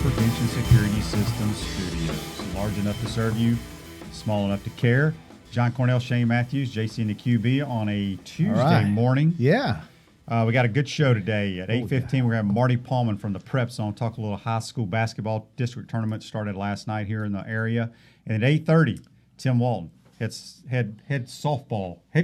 Prevention Security Systems Studios. Large enough to serve you, small enough to care. John Cornell, Shane Matthews, JC and the QB on a Tuesday morning. Yeah. We got a good show today. At 8:15, we're having Marty Pallman from the Prep Zone talk a little high school basketball district tournament started last night here in the area. And at 8:30, Tim Walton, head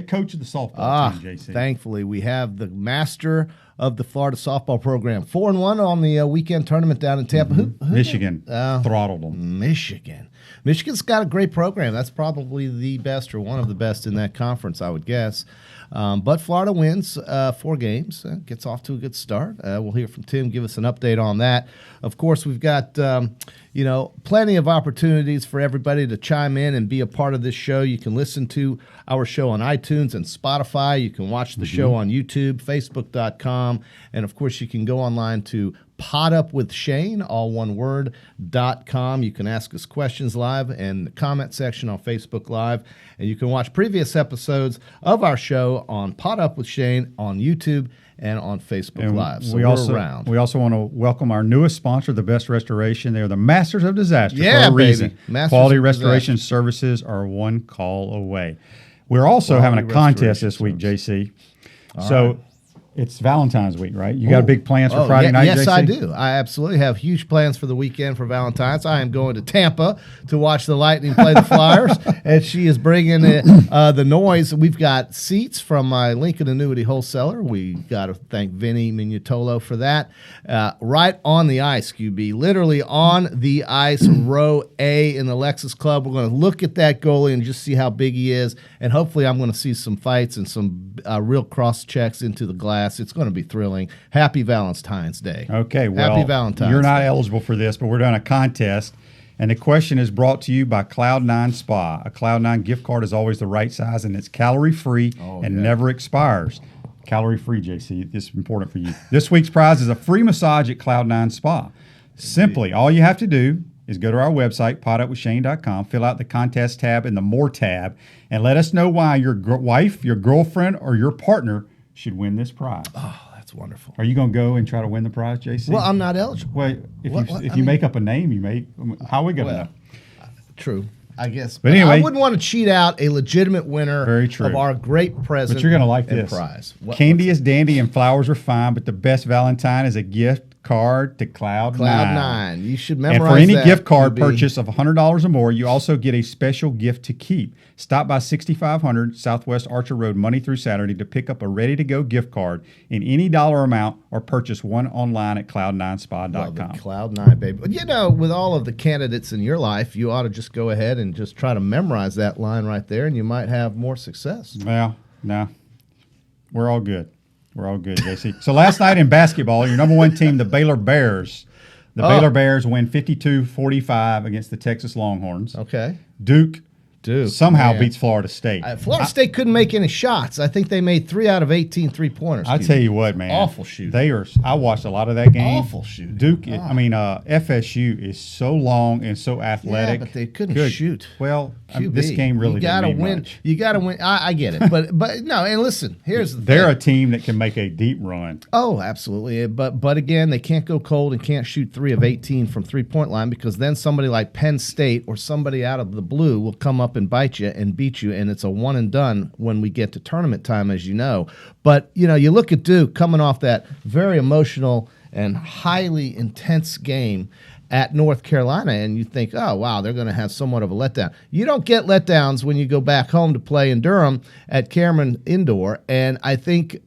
coach of the softball team, JC. Thankfully, we have the master of the Florida softball program. 4-1 on the weekend tournament down in Tampa. Mm-hmm. Michigan throttled them. Michigan's got a great program. That's probably the best or one of the best in that conference, I would guess. But Florida wins 4 games, gets off to a good start. We'll hear from Tim, give us an update on that. Of course, we've got plenty of opportunities for everybody to chime in and be a part of this show. You can listen to our show on iTunes and Spotify. You can watch the show on YouTube, Facebook.com, and of course, you can go online to PodUpWithShane, all one word, .com. You can ask us questions live in the comment section on Facebook Live, and you can watch previous episodes of our show on PodUpWithShane on YouTube and on Facebook Live. So we're around. We also want to welcome our newest sponsor, The Best Restoration. They're the masters of disaster for a reason. Quality restoration services are one call away. We're also having a contest this week, JC. It's Valentine's week, right? You got big plans for Friday night, Yes, JC? I do. I absolutely have huge plans for the weekend for Valentine's. I am going to Tampa to watch the Lightning play the Flyers, and she is bringing the noise. We've got seats from my Lincoln Annuity wholesaler. We got to thank Vinny Minutolo for that. Right on the ice, QB, literally on the ice, row A in the Lexus Club. We're going to look at that goalie and just see how big he is, and hopefully I'm going to see some fights and some real cross checks into the glass. It's going to be thrilling. Happy Valentine's Day. Okay, well, happy Valentine's you're not Day. eligible for this, but we're doing a contest, and the question is brought to you by Cloud9 Spa. A Cloud9 gift card is always the right size, and it's calorie-free never expires. Calorie-free, JC. This is important for you. This week's prize is a free massage at Cloud9 Spa. Simply, all you have to do is go to our website, podupwithshane.com, fill out the contest tab and the More tab, and let us know why your wife, your girlfriend, or your partner should win this prize. Oh, that's wonderful. Are you going to go and try to win the prize, JC? Well, I'm not eligible. Well, if you make up a name, you may. How are we going to know? True, I guess. But anyway, I wouldn't want to cheat out a legitimate winner of our great present. But you're going to like this prize. Candy is dandy and flowers are fine, but the best Valentine is a gift card to Cloud9. Cloud9. You should memorize that. And for any gift card purchase of $100 or more, you also get a special gift to keep. Stop by 6500 Southwest Archer Road Monday through Saturday to pick up a ready-to-go gift card in any dollar amount or purchase one online at cloud9spa.com. Cloud9, baby. With all of the candidates in your life, you ought to just go ahead and just try to memorize that line right there, and you might have more success. Well, no. We're all good. We're all good, JC. So last night in basketball, your number one team, the Baylor Bears. Baylor Bears win 52-45 against the Texas Longhorns. Okay. Duke somehow beats Florida State. Florida State couldn't make any shots. I think they made 3 out of 18 3-pointers. I tell you what, man. Awful shoot. I watched a lot of that game. Awful shoot. Duke, FSU is so long and so athletic. Yeah, but they couldn't shoot. Well, this game really didn't mean much. You got to win. I get it. But no, and listen, here's the thing. They're a team that can make a deep run. Oh, absolutely. But again, they can't go cold and can't shoot 3 of 18 from three-point line because then somebody like Penn State or somebody out of the blue will come up and bite you and beat you, and it's a one and done when we get to tournament time, as you know. But, you look at Duke coming off that very emotional and highly intense game at North Carolina, and you think, oh, wow, they're going to have somewhat of a letdown. You don't get letdowns when you go back home to play in Durham at Cameron Indoor, and I think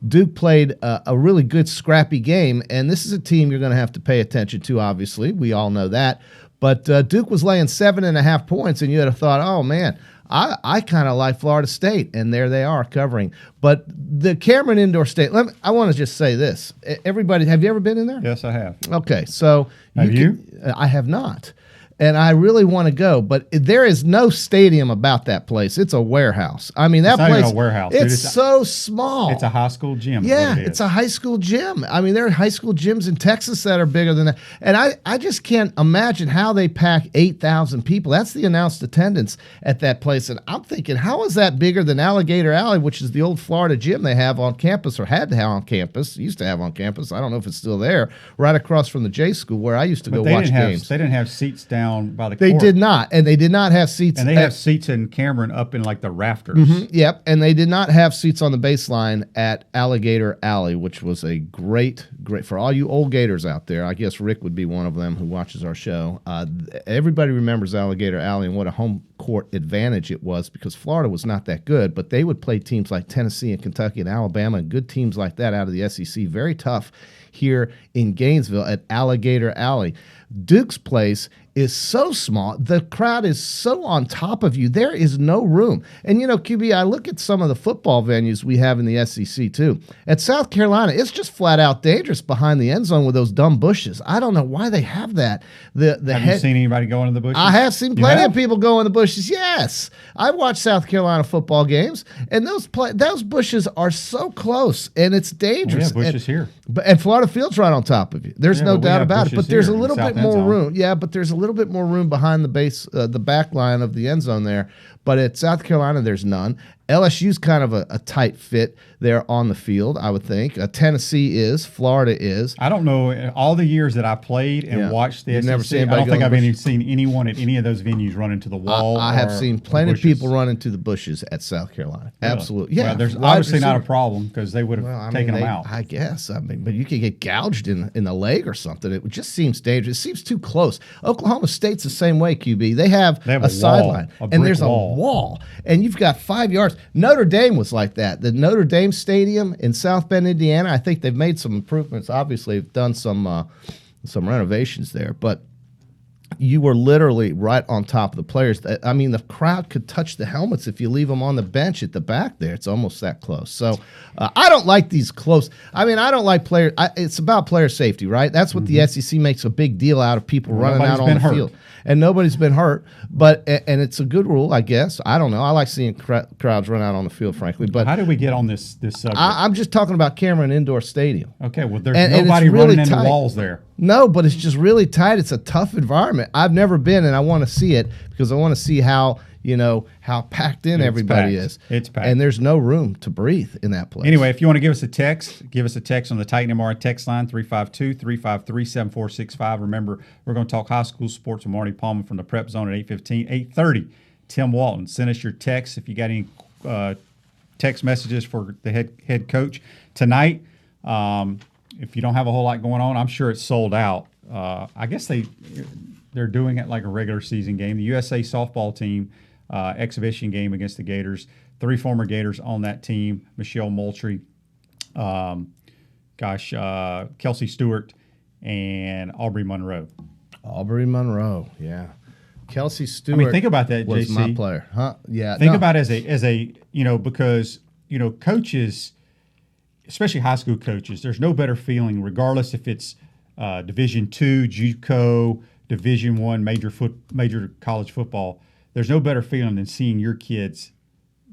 Duke played a really good, scrappy game, and this is a team you're going to have to pay attention to, obviously. We all know that. But Duke was laying 7.5 points, and you would have thought, oh, man, I kind of like Florida State, and there they are covering. But the Cameron Indoor Stadium, I want to just say this. Everybody, have you ever been in there? Yes, I have. Okay, so have you? I have not. and I really want to go, but there is no stadium about that place. It's a warehouse. I mean, that It's not place, even a warehouse, it's dude. so small. It's a high school gym. Yeah, is what it is. it's a high school gym. I mean, there are high school gyms in Texas that are bigger than that. And I just can't imagine how they pack 8,000 people. That's the announced attendance at that place. And I'm thinking, how is that bigger than Alligator Alley, which is the old Florida gym they have on campus, or had to have on campus, used to have on campus. I don't know if it's still there, right across from the J School where I used to go watch games. They didn't have seats down by the They court. did not. And they did not have seats. And they have seats in Cameron up in like the rafters. Yep, and they did not have seats on the baseline at Alligator Alley, which was a great for all you old Gators out there. I guess Rick would be one of them who watches our show. Everybody remembers Alligator Alley and what a home court advantage it was, because Florida was not that good, but they would play teams like Tennessee and Kentucky and Alabama and good teams like that out of the SEC. Very tough here in Gainesville at Alligator Alley. Duke's place is so small. The crowd is so on top of you. There is no room. And, QB, I look at some of the football venues we have in the SEC, too. At South Carolina, it's just flat out dangerous behind the end zone with those dumb bushes. I don't know why they have that. Have you seen anybody go into the bushes? I have seen plenty of people go in the bushes, yes. I watch South Carolina football games, and those bushes are so close, and it's dangerous. We have bushes here. And Florida Field's right on top of you. There's no doubt about it. But there's a little bit more room. Yeah, but there's a little bit more room behind the back line of the end zone there. But at South Carolina, there's none. LSU's kind of a tight fit there on the field, I would think. Tennessee is. Florida is. I don't know. All the years that I played and watched the SEC, I don't think I've even seen anyone at any of those venues run into the wall. I have seen plenty of people run into the bushes at South Carolina. Really? Absolutely. Yeah. Well, there's obviously not a problem because they would have taken them out. I guess. But you could get gouged in the leg or something. It just seems dangerous. It seems too close. Oklahoma State's the same way, QB. They have a sideline, and there's a wall, and you've got 5 yards. Notre Dame was like that. The Notre Dame Stadium in South Bend, Indiana, I think they've made some improvements. Obviously, they've done some renovations there, but you were literally right on top of the players. I mean, the crowd could touch the helmets if you leave them on the bench at the back there. It's almost that close. So I don't like these close. I mean, I don't like players. It's about player safety, right? That's what the SEC makes a big deal out of people running out on the field. And nobody's been hurt, and it's a good rule, I guess. I don't know. I like seeing crowds run out on the field, frankly. But how did we get on this subject? I'm just talking about Cameron Indoor Stadium. Okay, well, there's nobody really running into walls there. No, but it's just really tight. It's a tough environment. I've never been, and I want to see it because I want to see how packed in everybody is. It's packed. And there's no room to breathe in that place. Anyway, if you want to give us a text on the Titan MR text line, 352-353-7465. Remember, we're going to talk high school sports with Marty Pallman from the Prep Zone at 8:15. 8:30, Tim Walton. Send us your text if you got any text messages for the head coach. Tonight, if you don't have a whole lot going on, I'm sure it's sold out. I guess they're doing it like a regular season game. The USA softball team exhibition game against the Gators. 3 former Gators on that team: Michelle Moultrie, Kelsey Stewart, and Aubrey Monroe. Aubrey Monroe, yeah. Kelsey Stewart. I mean, think about that, was JC. my player, huh? Yeah. Think about it as a because coaches, especially high school coaches, there's no better feeling, regardless if it's Division II, JUCO, Division I, major college football. There's no better feeling than seeing your kids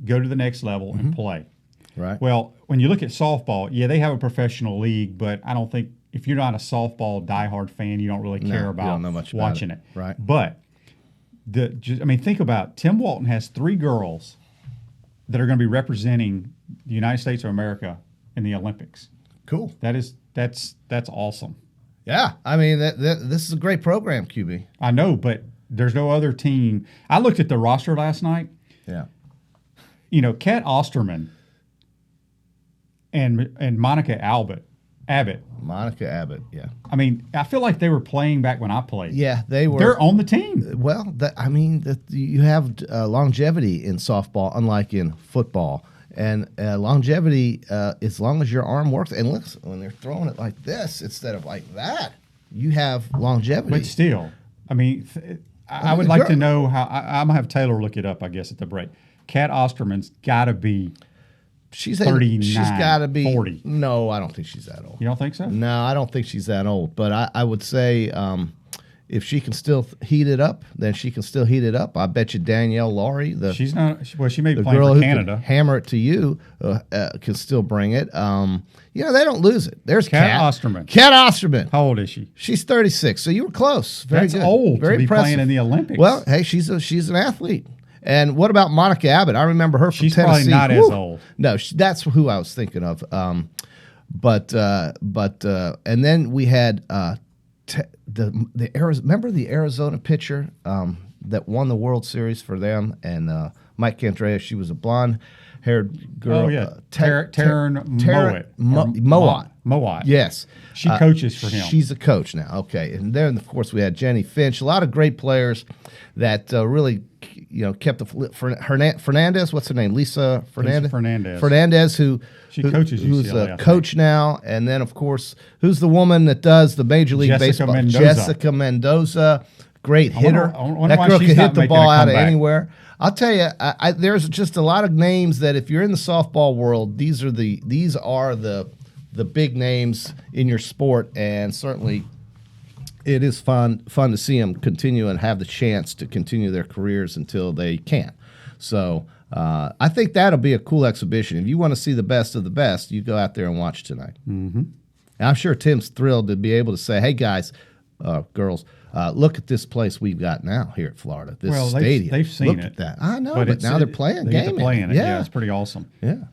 go to the next level and play. Right. Well, when you look at softball, yeah, they have a professional league, but I don't think if you're not a softball diehard fan, you don't really care about watching it. Right. But think about it. Tim Walton has 3 girls that are going to be representing the United States of America in the Olympics. Cool. That's awesome. Yeah, I mean this is a great program, QB. I know, but there's no other team. I looked at the roster last night. Yeah. Kat Osterman and Monica Abbott. Monica Abbott, yeah. I mean, I feel like they were playing back when I played. Yeah, they were. They're on the team. Well, you have longevity in softball, unlike in football. And longevity, as long as your arm works, and listen, when they're throwing it like this instead of like that, you have longevity. But still, I mean, I would like to know how. I'm going to have Taylor look it up, I guess, at the break. Kat Osterman's got to be 39, she's got to be 40. No, I don't think she's that old. You don't think so? No, I don't think she's that old. But I would say if she can still heat it up, then she can still heat it up. I bet you Danielle Laurie, she's not. Well, she may be the playing girl for who Canada. can hammer it to you, can still bring it. They don't lose it. There's Kat Osterman. Kat Osterman. How old is she? She's 36. So you were close. Very That's good. old Very to be impressive. playing in the Olympics. Well, hey, she's an athlete. And what about Monica Abbott? I remember her from She's Tennessee. probably not as old. No, that's who I was thinking of. And then we had remember the Arizona pitcher that won the World Series for them, and Mike Candrea. She was a blonde-haired girl. Oh yeah, Taryn Mowat. Yes, she coaches for him. She's a coach now. Okay, and then of course we had Jenny Finch. A lot of great players that really kept the Fernandez. What's her name? Lisa Fernandez. Fernandez, who coaches UCLA, who's a coach now, and then of course who's the woman that does the Major League Baseball? Jessica Mendoza, great hitter. That girl can hit the ball out of anywhere. I'll tell you, there's just a lot of names that if you're in the softball world, these are the big names in your sport, and certainly it is fun to see them continue and have the chance to continue their careers until they can. So I think that'll be a cool exhibition. If you want to see the best of the best, you go out there and watch tonight. Mm-hmm. And I'm sure Tim's thrilled to be able to say, hey, guys, girls, look at this place we've got now here at Florida, this stadium. They've seen look it. At that. I know, but now they're playing they game. Playing it. Yeah, it's pretty awesome. Yeah.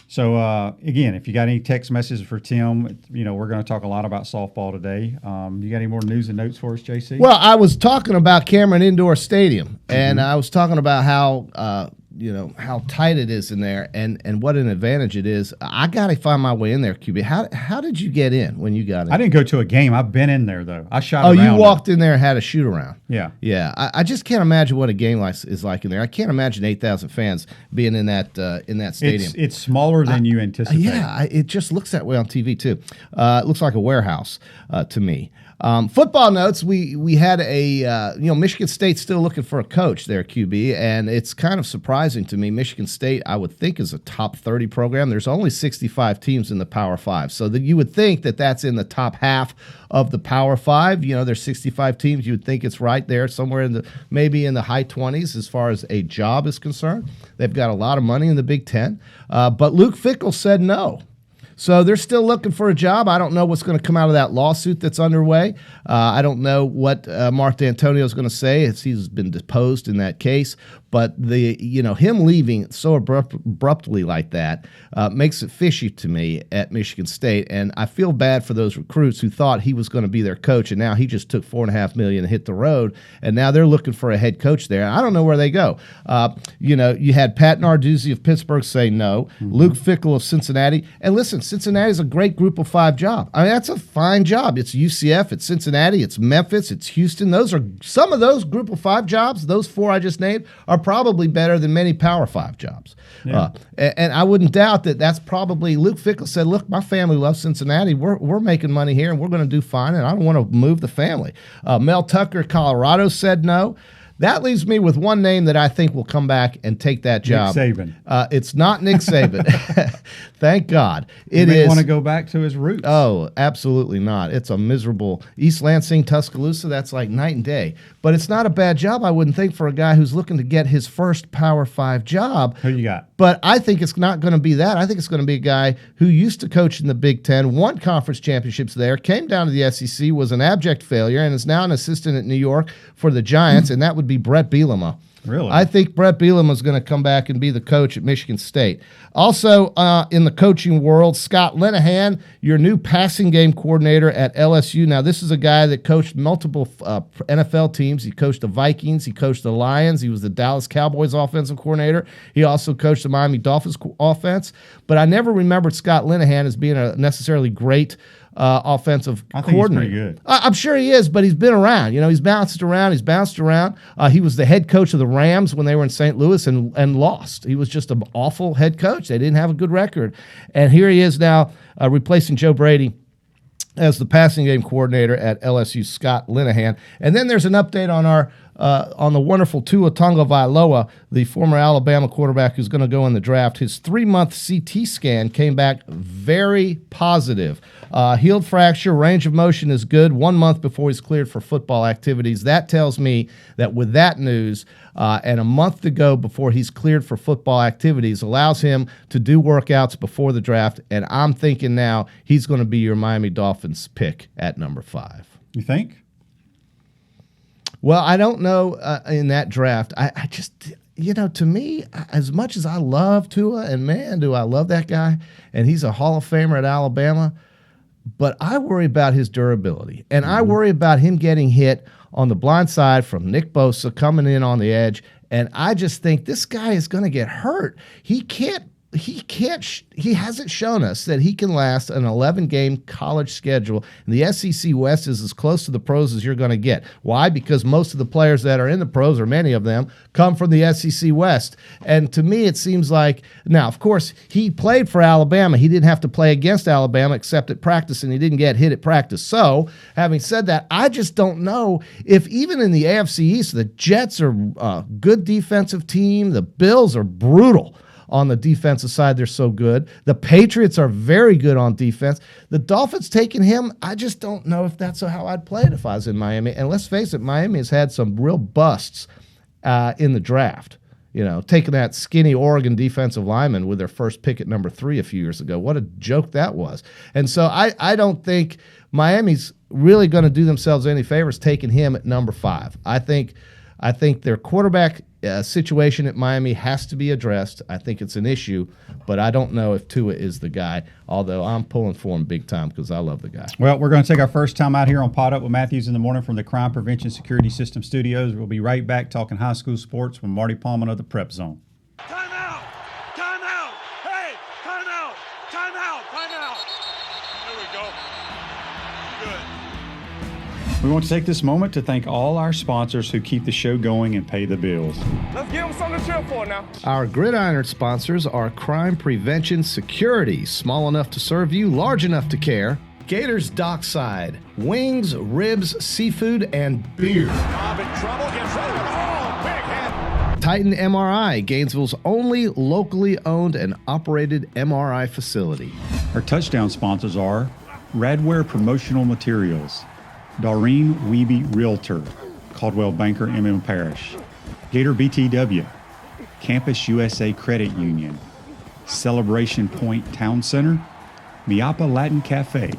So, again, if you got any text messages for Tim, we're going to talk a lot about softball today. You got any more news and notes for us, JC? Well, I was talking about Cameron Indoor Stadium, and I was talking about how tight it is in there and what an advantage it is. I got to find my way in there, QB. How did you get in when you got in? I didn't go to a game. I've been in there, though. I shot around. Oh, you walked in there and had a shoot around. Yeah. Yeah. I just can't imagine what a game is like in there. I can't imagine 8,000 fans being in that stadium. It's smaller than you anticipate. Yeah, it just looks that way on TV, too. It looks like a warehouse to me. Football notes, we had Michigan State's still looking for a coach there, QB, and it's kind of surprising to me. Michigan State, I would think, is a top 30 program. There's only 65 teams in the Power 5, so that you would think that that's in the top half of the Power 5. There's 65 teams. You would think it's right there somewhere maybe in the high 20s as far as a job is concerned. They've got a lot of money in the Big Ten, but Luke Fickell said no. So they're still looking for a job. I don't know what's going to come out of that lawsuit that's underway. I don't know what Mark D'Antonio is going to say as he's been deposed in that case. But him leaving so abruptly like that makes it fishy to me at Michigan State, and I feel bad for those recruits who thought he was going to be their coach, and now he just took $4.5 million and hit the road, and now they're looking for a head coach there. I don't know where they go. You had Pat Narduzzi of Pittsburgh say no, Luke Fickell of Cincinnati, and listen, Cincinnati's a great Group of 5 job. I mean, that's a fine job. It's UCF, it's Cincinnati, it's Memphis, it's Houston. Those are some of those Group of 5 jobs. Those 4 I just named are probably better than many Power 5 jobs. Yeah. And I wouldn't doubt that that's probably Luke Fickell said, look, my family loves Cincinnati. We're making money here, and we're going to do fine, and I don't want to move the family. Mel Tucker, Colorado, said no. That leaves me with one name that I think will come back and take that job. Nick Saban. It's not Nick Saban. Thank God. It is. Want to go back to his roots. Oh, absolutely not. It's a miserable East Lansing, Tuscaloosa. That's like night and day. But it's not a bad job, I wouldn't think, for a guy who's looking to get his first Power 5 job. Who you got? But I think it's not going to be that. I think it's going to be a guy who used to coach in the Big Ten, won conference championships there, came down to the SEC, was an abject failure, and is now an assistant at New York for the Giants, and that would be Bret Bielema. Really? I think Bret Bielema is going to come back and be the coach at Michigan State. Also, in the coaching world, Scott Linehan, your new passing game coordinator at LSU. Now, this is a guy that coached multiple NFL teams. He coached the Vikings. He coached the Lions. He was the Dallas Cowboys offensive coordinator. He also coached the Miami Dolphins offense. But I never remembered Scott Linehan as being a necessarily great offensive coordinator. He's pretty good. I'm sure he is, but he's been around. He's bounced around. He was the head coach of the Rams when they were in St. Louis and lost. He was just an awful head coach. They didn't have a good record. And here he is now replacing Joe Brady as the passing game coordinator at LSU, Scott Linehan. And then there's an update on our on the wonderful Tua Tagovailoa, the former Alabama quarterback who's going to go in the draft. His 3-month CT scan came back very positive. Healed fracture, range of motion is good 1 month before he's cleared for football activities. That tells me that with that news and a month to go before he's cleared for football activities allows him to do workouts before the draft, and I'm thinking now he's going to be your Miami Dolphins pick at number 5. You think? Well, I don't know in that draft. I just, to me, as much as I love Tua, and man, do I love that guy, and he's a Hall of Famer at Alabama, but I worry about his durability, and I worry about him getting hit on the blind side from Nick Bosa coming in on the edge, and I just think this guy is going to get hurt. He hasn't shown us that he can last an 11-game college schedule. And the SEC West is as close to the pros as you're going to get. Why? Because most of the players that are in the pros, or many of them, come from the SEC West. And to me, it seems like, now, of course, he played for Alabama. He didn't have to play against Alabama except at practice, and he didn't get hit at practice. So, having said that, I just don't know if even in the AFC East, the Jets are a good defensive team. The Bills are brutal. On the defensive side, they're so good. The Patriots are very good on defense. The Dolphins taking him, I just don't know if that's how I'd play it if I was in Miami. And let's face it, Miami has had some real busts in the draft. Taking that skinny Oregon defensive lineman with their first pick at number 3 a few years ago. What a joke that was. And so I don't think Miami's really going to do themselves any favors taking him at number 5. I think their quarterback situation at Miami has to be addressed. I think it's an issue, but I don't know if Tua is the guy, although I'm pulling for him big time because I love the guy. Well, we're going to take our first time out here on Pod Up with Matthews in the morning from the Crime Prevention Security System Studios. We'll be right back talking high school sports with Marty Pallman of the Prep Zone. Time out! Time out! Hey! Time out! Time out! Time out! There we go. Good. We want to take this moment to thank all our sponsors who keep the show going and pay the bills. Let's give them something to cheer for now. Our Gridiron sponsors are Crime Prevention Security, small enough to serve you, large enough to care. Gator's Dockside, wings, ribs, seafood, and beer. Bob in trouble, gets rid of it. Oh, big hit. Titan MRI, Gainesville's only locally owned and operated MRI facility. Our touchdown sponsors are Radware Promotional Materials, Doreen Wiebe Realtor, Caldwell Banker MM Parish, Gator BTW, Campus USA Credit Union, Celebration Point Town Center, Miapa Latin Cafe,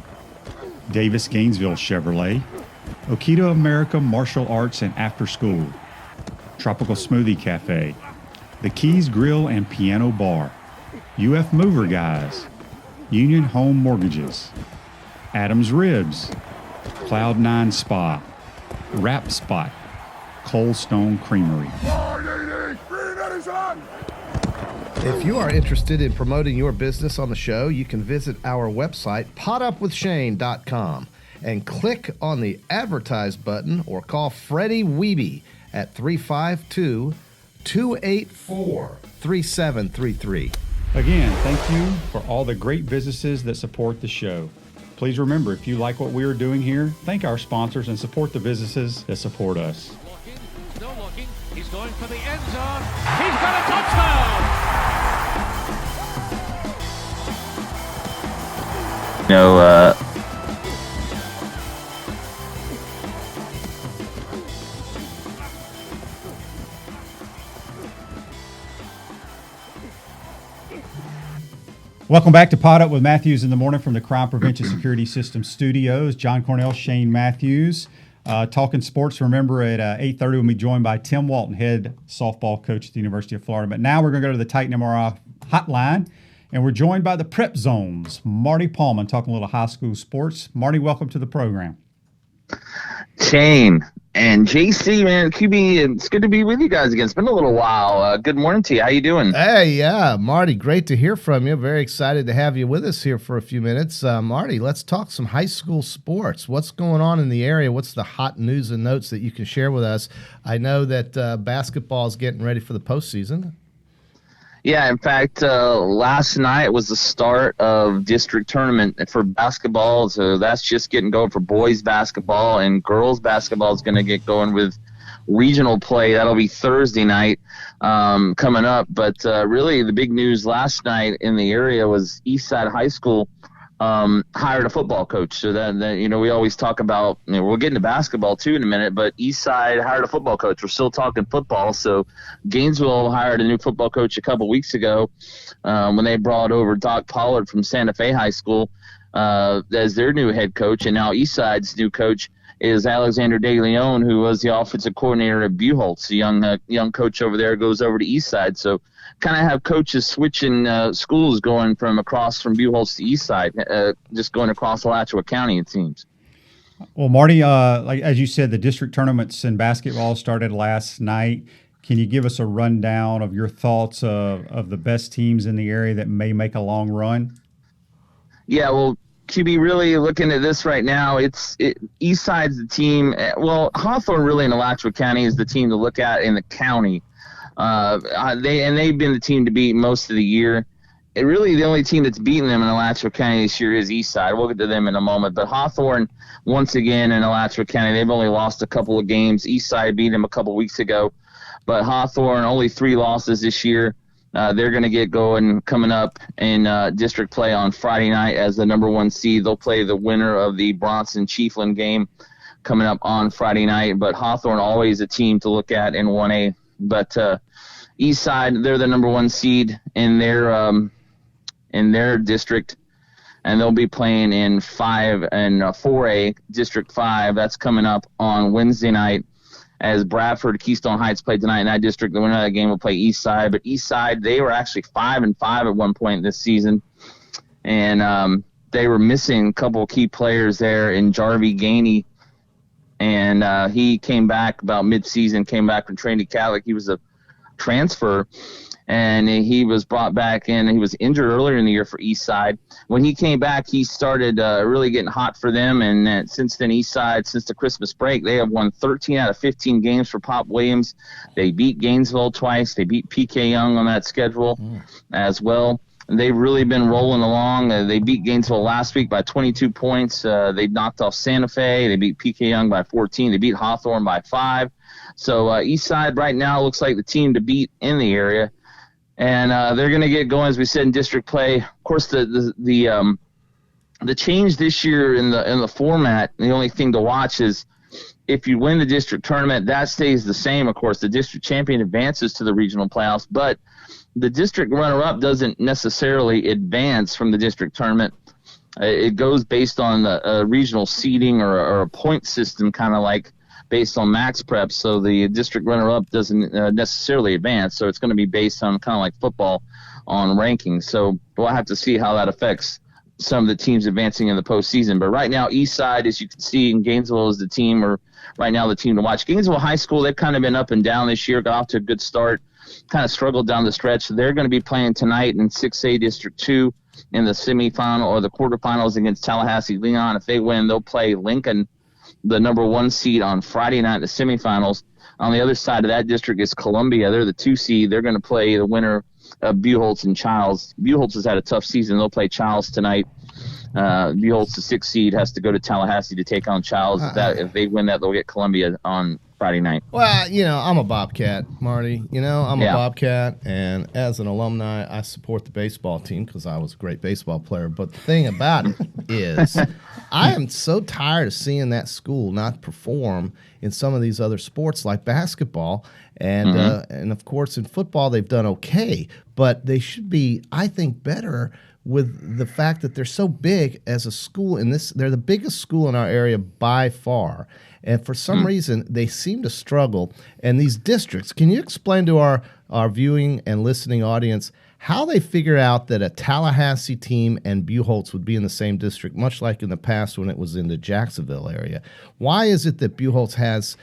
Davis Gainesville Chevrolet, Okita America Martial Arts and After School, Tropical Smoothie Cafe, The Keys Grill and Piano Bar, UF Mover Guys, Union Home Mortgages, Adams Ribs, Cloud9 Spa, Wrap Spot, Cold Stone Creamery. If you are interested in promoting your business on the show, you can visit our website, podupwithshane.com, and click on the advertise button or call Freddie Wiebe at 352-284-3733. Again, thank you for all the great businesses that support the show. Please remember, if you like what we are doing here, thank our sponsors and support the businesses that support us. Looking, still looking. He's going for the end zone. He's got a touchdown! Welcome back to Pod Up with Matthews in the morning from the Crime Prevention Security System Studios. John Cornell, Shane Matthews. Talking sports, remember at 8:30 we'll be joined by Tim Walton, head softball coach at the University of Florida. But now we're going to go to the Titan MRI hotline, and we're joined by the Prep Zones, Marty Pallman, talking a little high school sports. Marty, welcome to the program. Shane and JC, man, it's good to be with you guys again. It's been a little while. Good morning to you. How you doing? Hey, yeah, Marty, great to hear from you. Very excited to have you with us here for a few minutes. Marty, let's talk some high school sports. What's going on in the area? What's the hot news and notes that you can share with us? I know that basketball is getting ready for the postseason. Yeah, in fact, last night was the start of district tournament for basketball. So that's just getting going for boys basketball, and girls basketball is going to get going with regional play. That'll be Thursday night coming up. But really, the big news last night in the area was Eastside High School hired a football coach. So that we always talk about, we'll get into basketball too in a minute, but Eastside hired a football coach. We're still talking football. So Gainesville hired a new football coach a couple weeks ago when they brought over Doc Pollard from Santa Fe High School as their new head coach. And now Eastside's new coach is Alexander De Leon, who was the offensive coordinator at Buchholz. A young coach over there goes over to Eastside. So kind of have coaches switching schools, going from across from Buchholz to Eastside, just going across Alachua County, it seems. Well, Marty, like as you said, the district tournaments in basketball started last night. Can you give us a rundown of your thoughts of the best teams in the area that may make a long run? Yeah, well, QB, really looking at this right now, Eastside's the team. Well, Hawthorne really in Alachua County is the team to look at in the county. They've been the team to beat most of the year. The only team that's beaten them in Alachua County this year is Eastside. We'll get to them in a moment. But Hawthorne, once again in Alachua County, they've only lost a couple of games. Eastside beat them a couple weeks ago. But Hawthorne, only 3 losses this year. They're going to get going coming up in district play on Friday night as the number 1 seed. They'll play the winner of the Bronson-Chiefland game coming up on Friday night. But Hawthorne, always a team to look at in 1A. But Eastside, they're the number 1 seed in their district, and they'll be playing in 4A, District 5. That's coming up on Wednesday night, as Bradford, Keystone Heights played tonight in that district. The winner of that game will play Eastside. But Eastside, they were actually 5-5 at one point this season, and they were missing a couple of key players there in Jarvie Gainey, and he came back about mid-season, came back from Trinity Catholic. He was a transfer, and he was brought back in. He was injured earlier in the year for Eastside. When he came back, he started really getting hot for them, and since then, Eastside, since the Christmas break, they have won 13 out of 15 games for Pop Williams. They beat Gainesville twice. They beat PK Young on that schedule as well. And they've really been rolling along. They beat Gainesville last week by 22 points. They knocked off Santa Fe. They beat PK Young by 14. They beat Hawthorne by 5. So Eastside right now looks like the team to beat in the area. And they're going to get going, as we said, in district play. Of course, the change this year in the format, the only thing to watch is if you win the district tournament, that stays the same. Of course, the district champion advances to the regional playoffs, but the district runner-up doesn't necessarily advance from the district tournament. It goes based on the regional seeding or a point system, kind of like based on max prep. So the district runner-up doesn't necessarily advance. So it's going to be based on kind of like football on rankings. So we'll have to see how that affects some of the teams advancing in the postseason. But right now, Eastside, as you can see, in Gainesville is the team, or right now the team to watch. Gainesville High School, they've kind of been up and down this year, got off to a good start, kind of struggled down the stretch. They're going to be playing tonight in 6A District 2 in the semifinal or the quarterfinals against Tallahassee Linehan. If they win, they'll play Lincoln, the number 1 seed, on Friday night in the semifinals. On the other side of that district is Columbia. They're the 2 seed. They're going to play the winner of Buchholz and Childs. Buchholz has had a tough season. They'll play Childs tonight. Buchholz, the 6th seed, has to go to Tallahassee to take on Childs. If they win that, they'll get Columbia on Friday night. Well, I'm a Bobcat, Marty. I'm a Bobcat, and as an alumni, I support the baseball team because I was a great baseball player. But the thing about it is, I am so tired of seeing that school not perform in some of these other sports like basketball. And and of course, in football, they've done okay. But they should be, I think, better with the fact that they're so big as a school. They're the biggest school in our area by far. And for some reason, they seem to struggle. And these districts, can you explain to our viewing and listening audience how they figure out that a Tallahassee team and Buchholz would be in the same district, much like in the past when it was in the Jacksonville area? Why is it that Buchholz has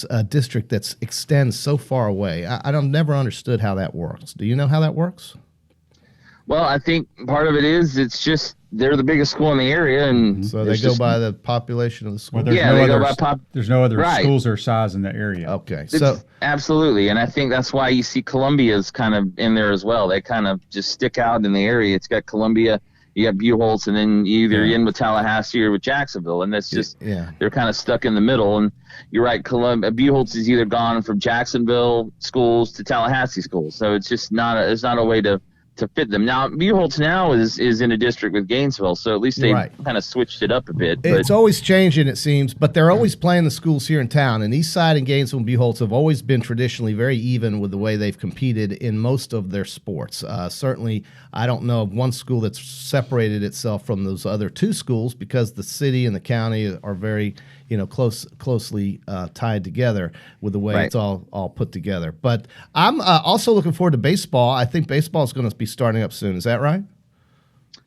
a district that extends so far away? I've never understood how that works. Do you know how that works? Well, I think part of it is it's just they're the biggest school in the area, and So they go by the population of the school. Well, there's Yeah, no they go other, by there's no other Right. schools their size in the area. Okay, It's- so absolutely, and I think that's why you see Columbia's kind of in there as well. They kind of just stick out in the area. It's got Columbia, you got Buchholz, and then you either in with Tallahassee or with Jacksonville, and that's just they're kind of stuck in the middle. And you're right, Buchholz is either gone from Jacksonville schools to Tallahassee schools, so it's just not a way to fit them. Now, Buchholz now is in a district with Gainesville, so at least they kind of switched it up a bit. it's always changing, it seems, but they're always playing the schools here in town. And Eastside and Gainesville and Buchholz have always been traditionally very even with the way they've competed in most of their sports. Certainly, I don't know of one school that's separated itself from those other two schools because the city and the county are very closely tied together with the way it's all put together. But I'm also looking forward to baseball. I think baseball is going to be starting up soon. Is that right?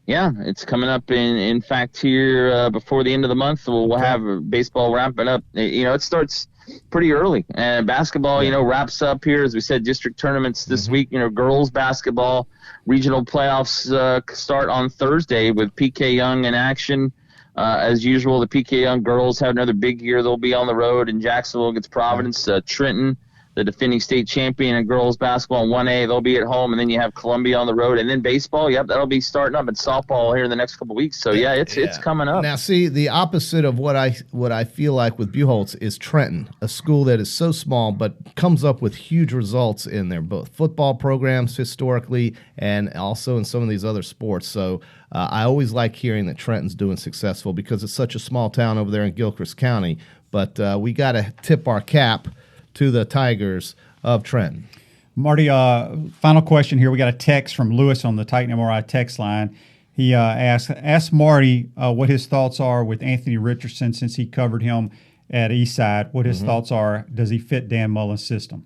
Yeah, it's coming up in fact here before the end of the month. We'll have baseball wrapping up. It starts pretty early, and basketball wraps up here, as we said, district tournaments this week. Girls basketball regional playoffs start on Thursday with PK Young in action. As usual, the PK Young girls have another big year. They'll be on the road in Jacksonville against Providence. Trenton, the defending state champion in girls basketball in 1A, they'll be at home. And then you have Columbia on the road. And then baseball, that'll be starting up, and softball here in the next couple of weeks. So, it's coming up. Now, see, the opposite of what I feel like with Buchholz is Trenton, a school that is so small but comes up with huge results in their both football programs historically and also in some of these other sports. So I always like hearing that Trenton's doing successful because it's such a small town over there in Gilchrist County. But we got to tip our cap to the Tigers of Trenton. Marty, final question here. We got a text from Lewis on the Titan MRI text line. He asked Marty what his thoughts are with Anthony Richardson since he covered him at Eastside. What his thoughts are. Does he fit Dan Mullen's system?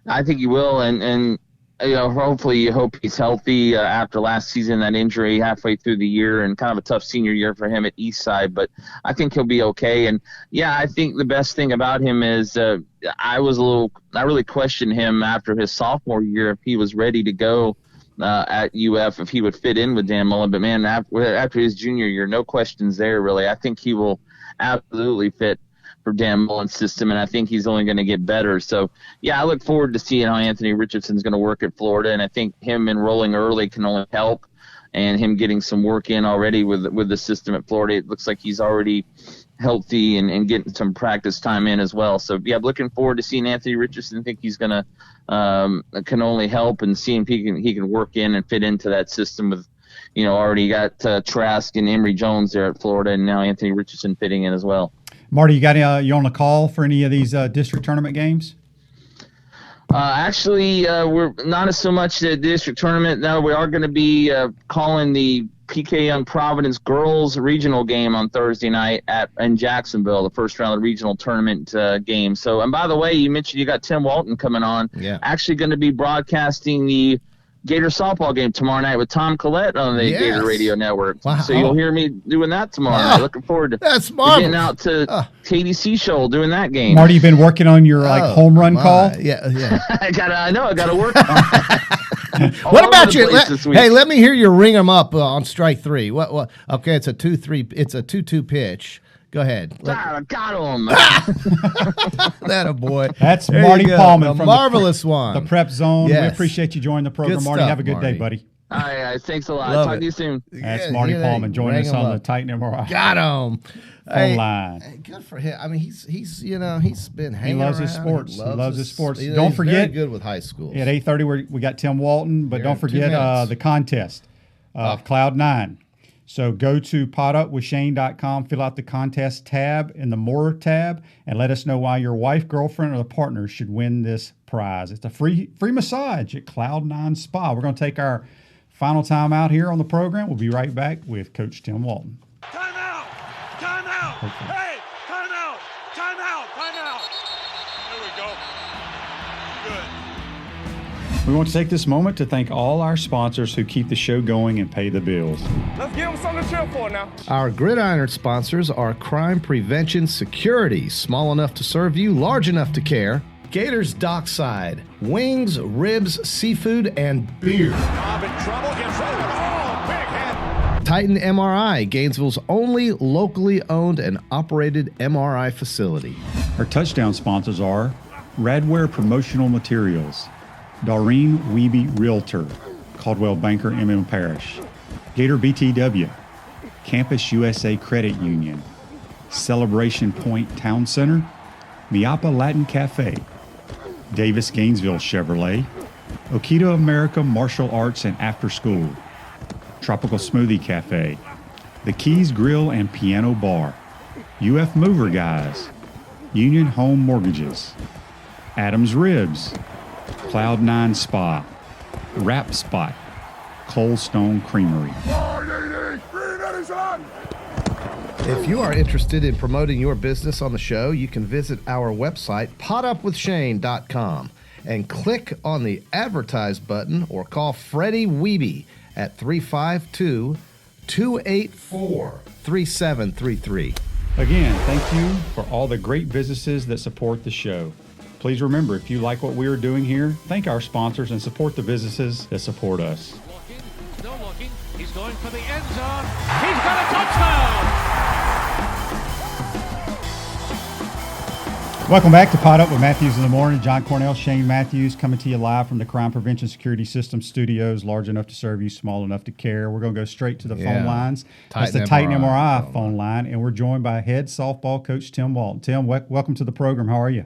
I think he will, and hopefully you hope he's healthy after last season, that injury halfway through the year, and kind of a tough senior year for him at Eastside. But I think he'll be okay. And I think the best thing about him is I really questioned him after his sophomore year if he was ready to go at UF, if he would fit in with Dan Mullen. But man, after his junior year, no questions there really. I think he will absolutely fit for Dan Mullen's system, and I think he's only going to get better. So, I look forward to seeing how Anthony Richardson's going to work at Florida, and I think him enrolling early can only help, and him getting some work in already with the system at Florida. It looks like he's already healthy and getting some practice time in as well. So, looking forward to seeing Anthony Richardson. I think he's going to can only help, and seeing if he can work in and fit into that system with, already got Trask and Emory Jones there at Florida, and now Anthony Richardson fitting in as well. Marty, you on the call for any of these district tournament games? Actually, we're not so much the district tournament. No, we are going to be calling the PK Young Providence girls regional game on Thursday night in Jacksonville, the first round of the regional tournament game. So, and by the way, you mentioned you got Tim Walton coming on. Yeah. Actually going to be broadcasting the Gator softball game tomorrow night with Tom Collette on the Gator Radio Network. Wow. So you'll hear me doing that tomorrow night. Looking forward to getting out to KDC Shoal doing that game. Marty, you've been working on your home run call? Yeah. I gotta work on it. What about you? Let me hear you ring them up on strike three. What? Okay, it's a 2-3. It's a 2-2 pitch. Go ahead. Got him. That a boy. That's There Marty you go. Pallman The from marvelous one. the Prep Zone. Yes. We appreciate you joining the program, Good Marty. stuff, Have a good Marty. day, buddy. All right, thanks a lot. Love Talk it. to you soon. That's Yeah, Marty yeah, Pallman joining ring us him on the up. Titan MRI Got him. phone line. Hey, good for him. I mean, he's been hanging loves his around. sports. He loves his sports. He's Don't very forget, good with high schools. at 8:30, we got Tim Walton, but Here don't in 2 forget minutes. the contest of Cloud 9. So go to potupwithshane.com, fill out the contest tab in the More tab, and let us know why your wife, girlfriend, or the partner should win this prize. It's a free massage at Cloud 9 Spa. We're going to take our final time out here on the program. We'll be right back with Coach Tim Walton. Time out! Time out! Hey! Time out! Time out! Time out! There we go. Good. We want to take this moment to thank all our sponsors who keep the show going and pay the bills. Let's give them something to cheer for now. Our Gridiron sponsors are Crime Prevention Security, small enough to serve you, large enough to care. Gator's Dockside. Wings, ribs, seafood, and beer. Bob in trouble, gets rid of it. Oh, big hit. Titan MRI, Gainesville's only locally owned and operated MRI facility. Our touchdown sponsors are Radware Promotional Materials, Doreen Wiebe Realtor, Caldwell Banker MM Parish, Gator BTW, Campus USA Credit Union, Celebration Point Town Center, Miapa Latin Cafe, Davis Gainesville Chevrolet, Okita America Martial Arts and After School, Tropical Smoothie Cafe, The Keys Grill and Piano Bar, UF Mover Guys, Union Home Mortgages, Adams Ribs, Cloud9 Spa, Wrap Spot, Cold Stone Creamery. If you are interested in promoting your business on the show, you can visit our website, potupwithshane.com, and click on the advertise button or call Freddie Wiebe at 352-284-3733. Again, thank you for all the great businesses that support the show. Please remember, if you like what we are doing here, thank our sponsors and support the businesses that support us. Looking, still looking. He's going for the end zone. He's got a touchdown. Welcome back to Pot Up with Matthews in the Morning. John Cornell, Shane Matthews coming to you live from the Crime Prevention Security System studios, large enough to serve you, small enough to care. We're going to go straight to the phone lines. That's the Titan MRI phone line, and we're joined by head softball coach Tim Walton. Tim, welcome to the program. How are you?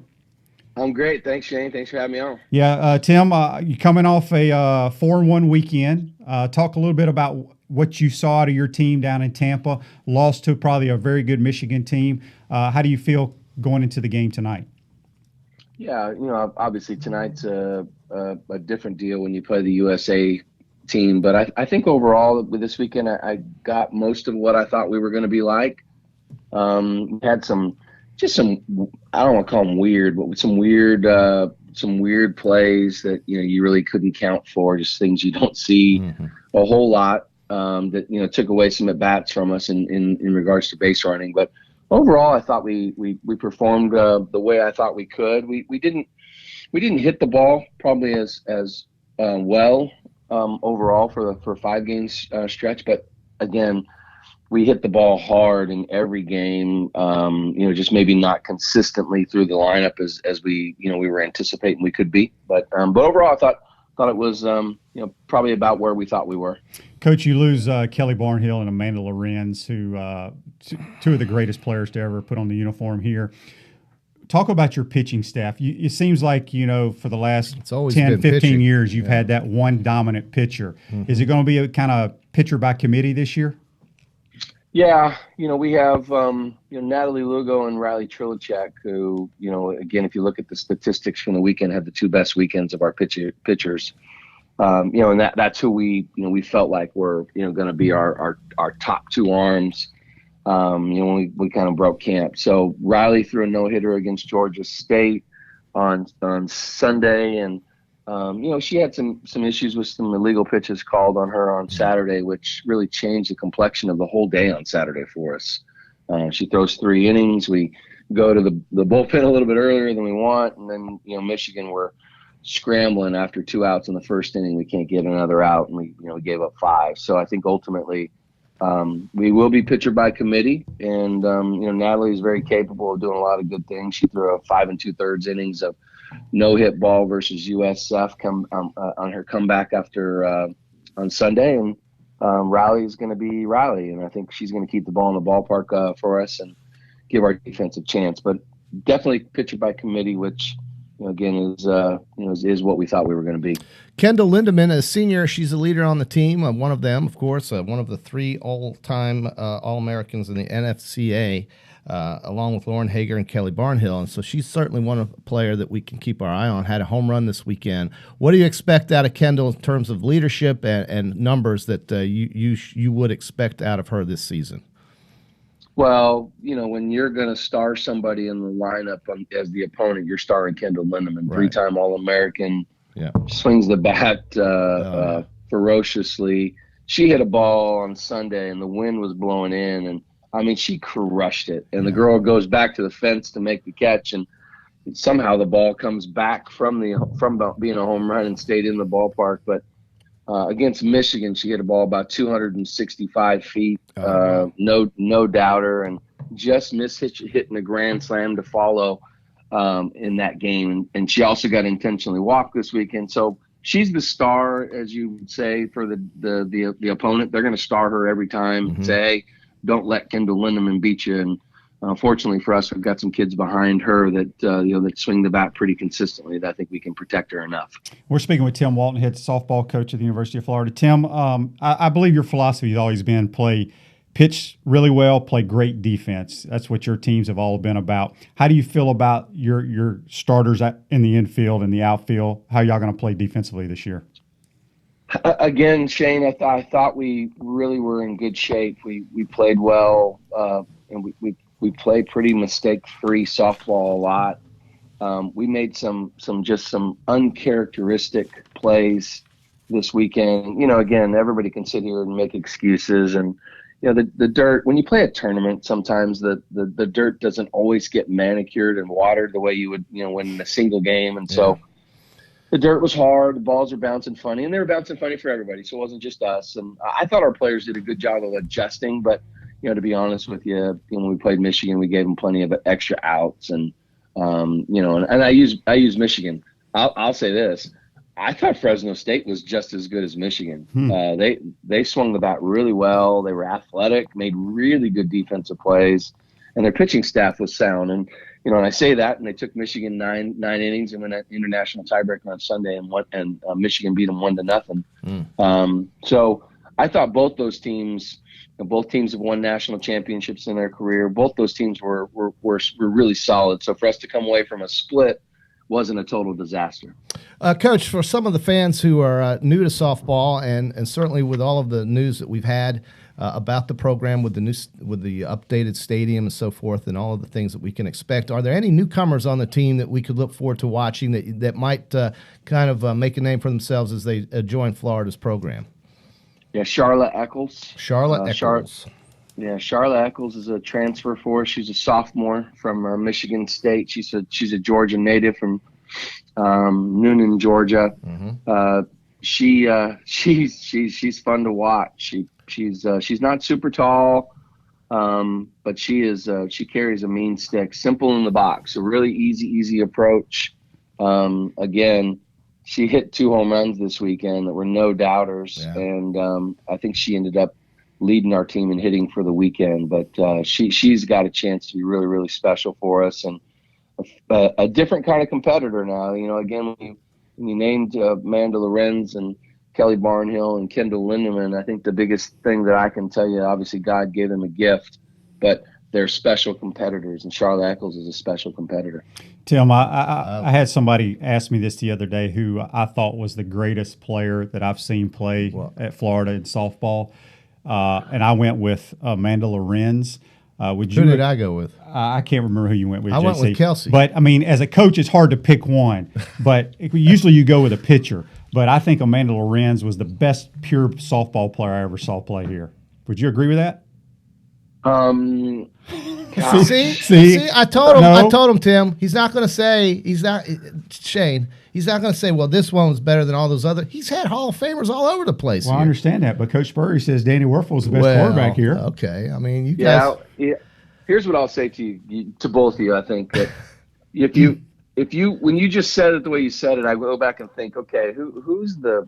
I'm great. Thanks, Shane. Thanks for having me on. Yeah, Tim, you're coming off a 4-1 weekend. Talk a little bit about what you saw out of your team down in Tampa. Lost to probably a very good Michigan team. How do you feel going into the game tonight? Yeah, obviously tonight's a different deal when you play the USA team. But I think overall with this weekend, I got most of what I thought we were going to be like. We had some, I don't want to call them weird, but some weird plays that, you really couldn't count for, just things you don't see a whole lot that, took away some at-bats from us in regards to base running. But overall, I thought we performed the way I thought we could. We didn't hit the ball probably as well overall for 5 games stretch, but again, we hit the ball hard in every game. Just maybe not consistently through the lineup as we were anticipating we could be. But overall, I thought it was probably about where we thought we were. Coach, you lose Kelly Barnhill and Amanda Lorenz, who two of the greatest players to ever put on the uniform here. Talk about your pitching staff. It seems like, for the last 10, 15 pitching. years, you've had that one dominant pitcher. Mm-hmm. Is it going to be a kind of pitcher by committee this year? Yeah, we have Natalie Lugo and Riley Trilicek, who, again, if you look at the statistics from the weekend, had the 2 best weekends of our pitchers. And that's who we felt like were going to be our top 2 arms. When we kind of broke camp. So Riley threw a no-hitter against Georgia State on Sunday, and she had some issues with some illegal pitches called on her on Saturday, which really changed the complexion of the whole day on Saturday for us. She throws 3 innings. We go to the bullpen a little bit earlier than we want, and then Michigan were scrambling after 2 outs in the first inning. We can't get another out, and we gave up 5. So I think ultimately we will be pitcher by committee, and Natalie is very capable of doing a lot of good things. She threw a 5 2/3 innings of no-hit ball versus USF on her comeback after on Sunday, and Riley is going to be Riley, and I think she's going to keep the ball in the ballpark for us and give our defense a chance. But definitely pitcher by committee, which again is what we thought we were going to be. Kendall Lindemann, a senior, she's a leader on the team. One of them, of course, one of the 3 all-time All-Americans in the NFCA, along with Lauren Hager and Kelly Barnhill. And so she's certainly one player that we can keep our eye on. Had a home run this weekend. What do you expect out of Kendall in terms of leadership and numbers that you would expect out of her this season? Well, when you're going to star somebody in the lineup as the opponent, you're starring Kendall Lindemann, right. 3-time All-American. Yeah, swings the bat ferociously. She hit a ball on Sunday, and the wind was blowing in, and I mean, she crushed it. And the girl goes back to the fence to make the catch, and somehow the ball comes back from being a home run and stayed in the ballpark. But against Michigan, she hit a ball about 265 feet, no doubter, and just missed hitting a grand slam to follow in that game. And she also got intentionally walked this weekend. So she's the star, as you would say, for the opponent. They're going to star her every time. Say, hey, don't let Kendall Lindemann beat you. And fortunately for us, we've got some kids behind her that that swing the bat pretty consistently. That I think we can protect her enough. We're speaking with Tim Walton, head softball coach at the University of Florida. Tim, I believe your philosophy has always been pitch really well, play great defense. That's what your teams have all been about. How do you feel about your starters in the infield and the outfield? How y'all going to play defensively this year? Again, Shane, I thought we really were in good shape. We played well, and we played pretty mistake-free softball a lot. We made some uncharacteristic plays this weekend. Again, everybody can sit here and make excuses, and the dirt. When you play a tournament, sometimes the dirt doesn't always get manicured and watered the way you would win in a single game, and so. The dirt was hard. The balls are bouncing funny, and they were bouncing funny for everybody. So it wasn't just us. And I thought our players did a good job of adjusting. But to be honest with you, when we played Michigan, we gave them plenty of extra outs. And and I use Michigan. I'll say this: I thought Fresno State was just as good as Michigan. They swung the bat really well. They were athletic, made really good defensive plays, and their pitching staff was sound. And and I say that, and they took Michigan nine innings and went an international tiebreaker on Sunday, and Michigan beat them 1-0. So I thought both teams have won national championships in their career. Both those teams were really solid. So for us to come away from a split wasn't a total disaster. Coach, for some of the fans who are new to softball, and certainly with all of the news that we've had about the program with the updated stadium and so forth, and all of the things that we can expect, are there any newcomers on the team that we could look forward to watching that might kind of make a name for themselves as they join Florida's program? Yeah, Charlotte Eccles. Charlotte Eccles. Charlotte Eccles is a transfer for us. She's a sophomore from Michigan State. She's a Georgia native from Noonan, Georgia. She's fun to watch. She's not super tall, but she carries a mean stick. Simple in the box, a really easy approach. Again, she hit 2 home runs this weekend that were no doubters, and I think she ended up leading our team in hitting for the weekend. But she's got a chance to be really, really special for us, and a different kind of competitor now. Again, when you named Amanda Lorenz and Kelly Barnhill and Kendall Lindemann, I think the biggest thing that I can tell you, obviously God gave them a gift, but they're special competitors, and Charlotte Eccles is a special competitor. Tim, I had somebody ask me this the other day who I thought was the greatest player that I've seen play at Florida in softball, and I went with Amanda Lorenz. Who did I go with? I can't remember who you went with, I JC. went with Kelsey. But, I mean, as a coach, it's hard to pick one. But usually you go with a pitcher. But I think Amanda Lorenz was the best pure softball player I ever saw play here. Would you agree with that? See, I told him, Tim, he's not going to say, Shane, he's not going to say, well, this one was better than all those other. He's had Hall of Famers all over the place. Well, I understand that, but Coach Spurrier says Danny Werfel's the best quarterback here. Okay, I mean, you guys. Yeah. Here's what I'll say to both of you. I think that when you just said it the way you said it, I go back and think, okay, who's the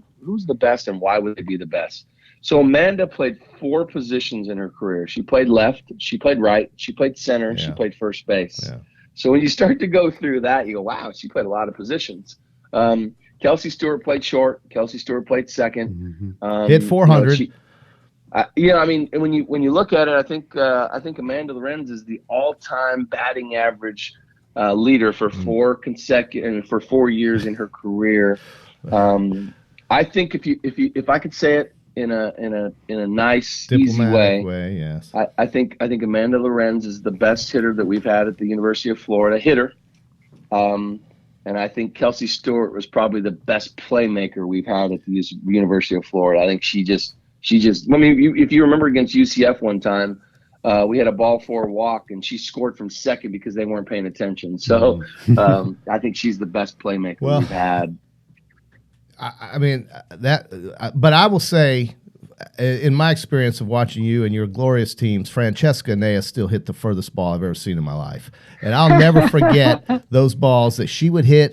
best and why would they be the best? So Amanda played 4 positions in her career. She played left, she played right, she played center, and she played first base. Yeah. So when you start to go through that, you go, wow, she played a lot of positions. Kelsey Stewart played short. Kelsey Stewart played second. Hit 400. I mean, when you look at it, I think Amanda Lorenz is the all-time batting average leader for 4 years in her career. I think if I could say it in a nice, diplomatic easy way, yes. I think Amanda Lorenz is the best hitter that we've had at the University of Florida. Hitter. And I think Kelsey Stewart was probably the best playmaker we've had at the University of Florida. I think she just. I mean, if you remember against UCF one time, we had a ball four walk, and she scored from second because they weren't paying attention. So I think she's the best playmaker we've had. I mean, but I will say, in my experience of watching you and your glorious teams, Francesca Nea still hit the furthest ball I've ever seen in my life. And I'll never forget those balls that she would hit.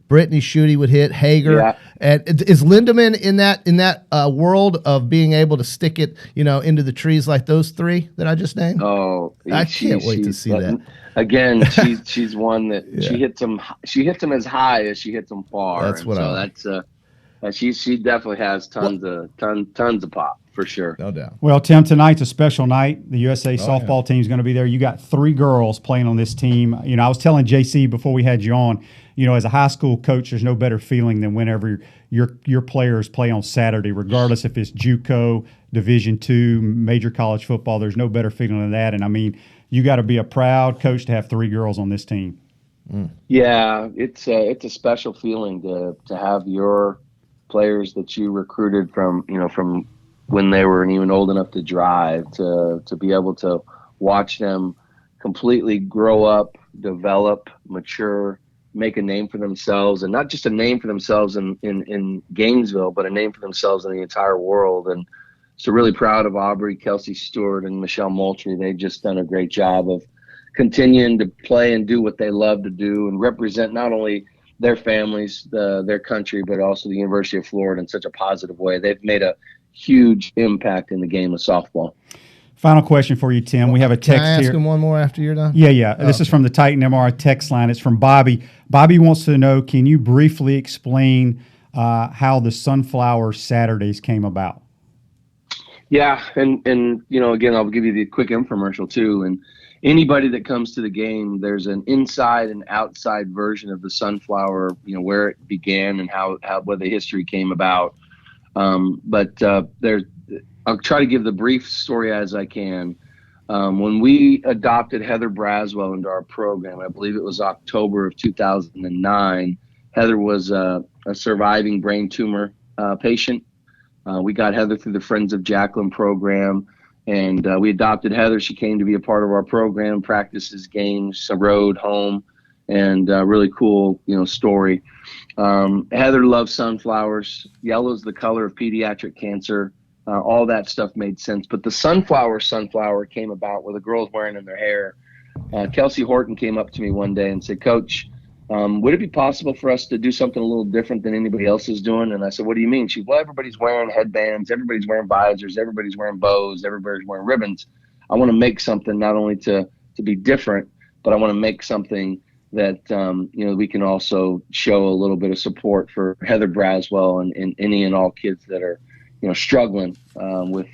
Brittany Schutte would hit, Hager. Yeah. And is Lindemann in that world of being able to stick it, into the trees like those three that I just named? Oh, I can't wait to see that. Again, she's one that she hits them as high as she hits them far. That's what she definitely has tons of pop for sure. No doubt. Well, Tim, tonight's a special night. The USA softball team is going to be there. You got 3 girls playing on this team. I was telling JC before we had you on, as a high school coach, there's no better feeling than whenever your players play on Saturday, regardless if it's JUCO, Division II, major college football. There's no better feeling than that. And I mean, you got to be a proud coach to have 3 girls on this team. Yeah, it's a special feeling to have your players that you recruited from when they were even old enough to drive, to be able to watch them completely grow up, develop, mature, make a name for themselves, and not just a name for themselves in Gainesville, but a name for themselves in the entire world. And so really proud of Aubrey, Kelsey Stewart, and Michelle Moultrie. They've just done a great job of continuing to play and do what they love to do and represent not only their families, their country, but also the University of Florida in such a positive way. They've made a huge impact in the game of softball. Final question for you, Tim. We have a text here. Can I ask him one more after you're done? Yeah. This is from the Titan MR text line. It's from Bobby. Bobby wants to know, can you briefly explain how the Sunflower Saturdays came about? Yeah, and again, I'll give you the quick infomercial too. And anybody that comes to the game, there's an inside and outside version of the Sunflower, where it began and where the history came about. I'll try to give the brief story as I can. When we adopted Heather Braswell into our program, I believe it was October of 2009, Heather was a surviving brain tumor patient. We got Heather through the Friends of Jacqueline program, and we adopted Heather. She came to be a part of our program, practices, games, road, home, and really cool, story. Heather loves sunflowers. Yellow's the color of pediatric cancer. All that stuff made sense. But the sunflower came about with the girls wearing in their hair. Kelsey Horton came up to me one day and said, Coach, would it be possible for us to do something a little different than anybody else is doing? And I said, what do you mean? She said, well, everybody's wearing headbands. Everybody's wearing visors. Everybody's wearing bows. Everybody's wearing ribbons. I want to make something not only to be different, but I want to make something that, we can also show a little bit of support for Heather Braswell and any and all kids that are, struggling with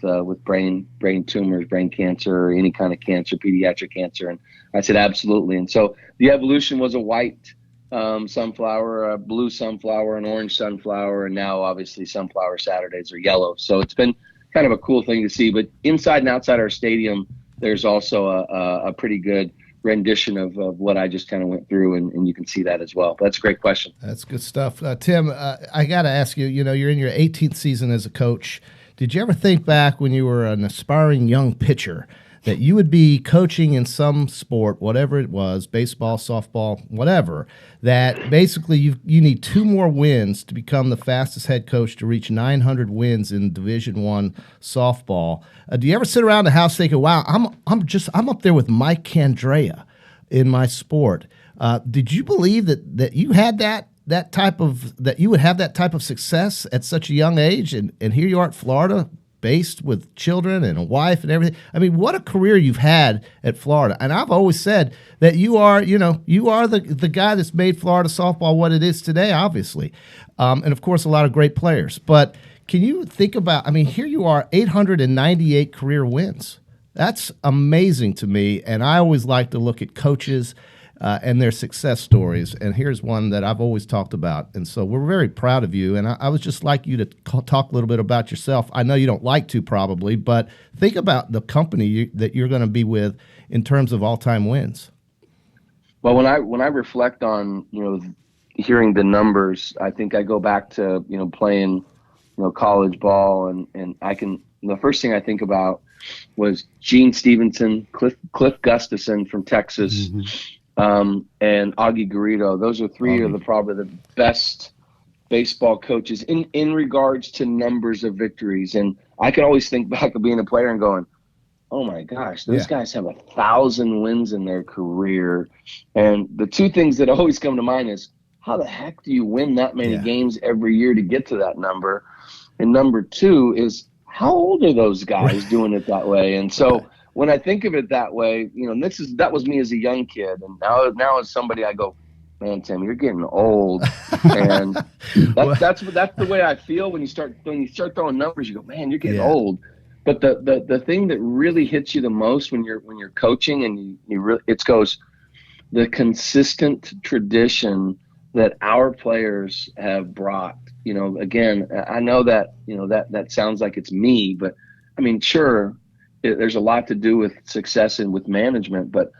brain tumors, brain cancer, or any kind of cancer, pediatric cancer. And I said, absolutely. And so the evolution was a white sunflower, a blue sunflower, an orange sunflower, and now obviously Sunflower Saturdays are yellow. So it's been kind of a cool thing to see. But inside and outside our stadium, there's also a pretty good rendition of what I just kind of went through, and you can see that as well. But that's a great question. That's good stuff. Tim, I got to ask you, you're in your 18th season as a coach. Did you ever think back when you were an aspiring young pitcher that you would be coaching in some sport, whatever it was, baseball, softball, whatever, that basically you need 2 more wins to become the fastest head coach to reach 900 wins in Division I softball? Do you ever sit around the house thinking, wow, I'm up there with Mike Candrea in my sport? Did you believe that you had that you would have that type of success at such a young age? And here you are at Florida, based with children and a wife and everything. I mean, what a career you've had at Florida. And I've always said that you are the guy that's made Florida softball what it is today, obviously. And of course, a lot of great players. But can you think about, here you are, 898 career wins. That's amazing to me. And I always like to look at coaches and their success stories. And here's one that I've always talked about. And so we're very proud of you. And I would just like you to talk a little bit about yourself. I know you don't like to probably, but think about the company that you're going to be with in terms of all-time wins. Well, when I reflect on, hearing the numbers, I think I go back to, playing, college ball, and the first thing I think about was Gene Stevenson, Cliff Gustafson from Texas, and Augie Garrido. Those are three of probably the best baseball coaches in regards to numbers of victories. And I can always think back of being a player and going, oh my gosh, those guys have 1,000 wins in their career. And the two things that always come to mind is, how the heck do you win that many games every year to get to that number? And number two is, how old are those guys doing it that way? And so when I think of it that way, you know, that was me as a young kid. And now as somebody, I go, man, Tim, you're getting old. And that's the way I feel when you start throwing numbers. You go, man, you're getting old. But the thing that really hits you the most when you're coaching, and you really, it goes, the consistent tradition that our players have brought. You know, again, I know that, you know, that sounds like it's me, but I mean, sure, there's a lot to do with success and with management, but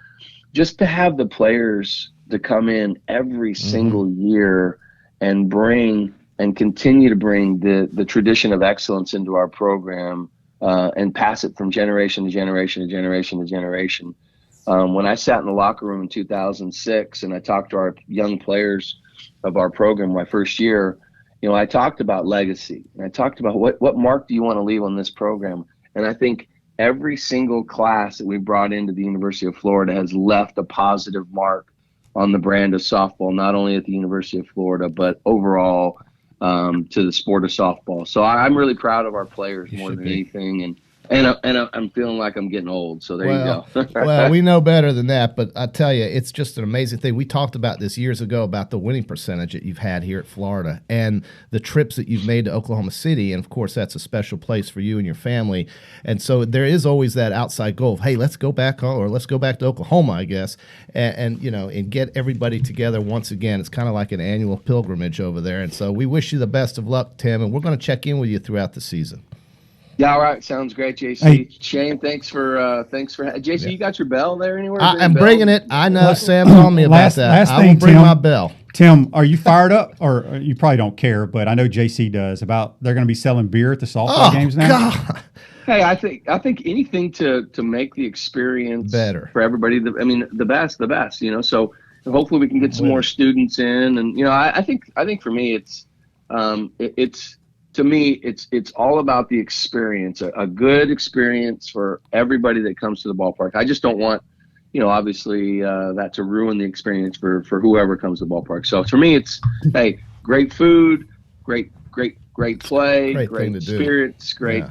just to have the players to come in every single year and bring and continue to bring the tradition of excellence into our program, and pass it from generation to generation to generation to generation. When I sat in the locker room in 2006 and I talked to our young players of our program my first year, you know, I talked about legacy. And I talked about what mark do you want to leave on this program? And I think every single class that we brought into the University of Florida has left a positive mark on the brand of softball, not only at the University of Florida, but overall to the sport of softball. So I'm really proud of our players more than anything. And I'm feeling like I'm getting old, so there you go. Well, we know better than that, but I tell you, it's just an amazing thing. We talked about this years ago about the winning percentage that you've had here at Florida and the trips that you've made to Oklahoma City, and, of course, that's a special place for you and your family. And so there is always that outside goal of, hey, let's go back home, or let's go back to Oklahoma, I guess, and you know, and get everybody together once again. It's kind of like an annual pilgrimage over there. And so we wish you the best of luck, Tim, and we're going to check in with you throughout the season. Yeah, all right. Sounds great, JC. Hey. Shane, thanks for JC, you got your bell there anywhere? I'm bringing it. I know Sam told me about that. I will bring my bell. Tim, are you fired up? Or you probably don't care, but I know JC does, about they're going to be selling beer at the softball games now? God. Hey, I think anything to make the experience better for everybody. The best, you know. So hopefully we can get some more students in, and you know, I think for me it's to me, it's all about the experience, a good experience for everybody that comes to the ballpark. I just don't want, you know, obviously that to ruin the experience for whoever comes to the ballpark. So for me, it's, hey, great food, great play, great spirits, great.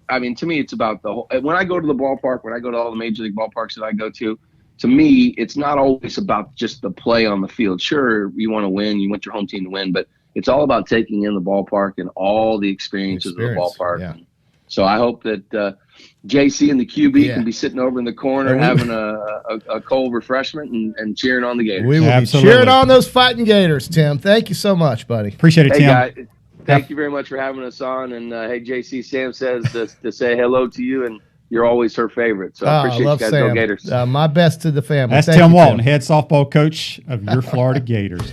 I mean, to me, it's about the whole. When I go to the ballpark, when I go to all the major league ballparks that I go to me, it's not always about just the play on the field. Sure, you want to win, you want your home team to win, but it's all about taking in the ballpark and all the experiences of the ballpark. Yeah. So I hope that JC and the QB can be sitting over in the corner having a cold refreshment and cheering on the Gators. We will be cheering on those fighting Gators, Tim. Thank you so much, buddy. Appreciate it, Tim. Guys, thank you very much for having us on. And, hey, JC, Sam says to say hello to you, and you're always her favorite. So I appreciate you guys. Go Gators. My best to the family. That's Tim Walton, head softball coach of your Florida Gators.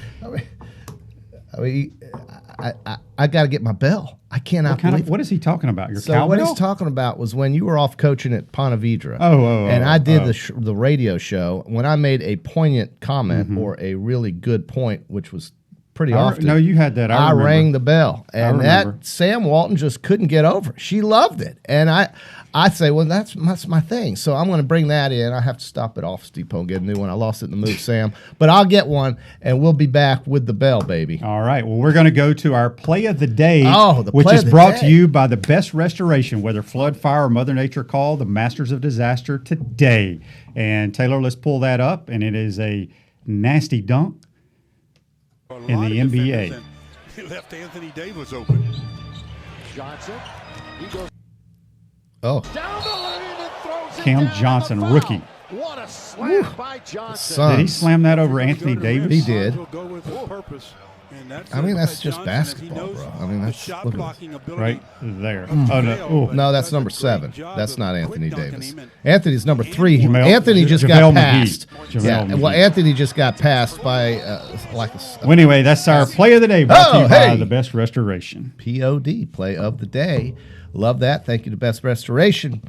I got to get my bell. I cannot believe what is he talking about? Your so cowbell? What he's talking about was when you were off coaching at Ponte Vedra. And I did the radio show. When I made a poignant comment or a really good point, which was pretty often. No, you had that. I rang the bell, and that Sam Walton just couldn't get over it. She loved it, and I say, well, that's my thing. So I'm going to bring that in. I have to stop at Office Depot and get a new one. I lost it in the move, Sam. But I'll get one, and we'll be back with the bell, baby. All right. Well, we're going to go to our play of the day, which is brought to you by the best restoration, whether flood, fire, or Mother Nature call, the Masters of Disaster today. And, Taylor, let's pull that up, and it is a nasty dunk in the NBA. He left Anthony Davis open. Johnson, he goes. Oh. Down the lane and throws it Cam down Johnson, the foul. Rookie. What a slam by Johnson. Did he slam that over Anthony Davis? He did. He'll go with his purpose. I mean, that's just basketball, bro. I mean, that's look at this. Right there. Oh, no. No, that's number 7. That's not Anthony Davis. Anthony's number 3. Jamel- Anthony just JaVale got passed. McGee. Yeah, JaVale well, McGee. Anthony just got passed by Well, anyway, that's our play of the day brought to you by hey. The Best Restoration. POD, play of the day. Love that. Thank you to Best Restoration.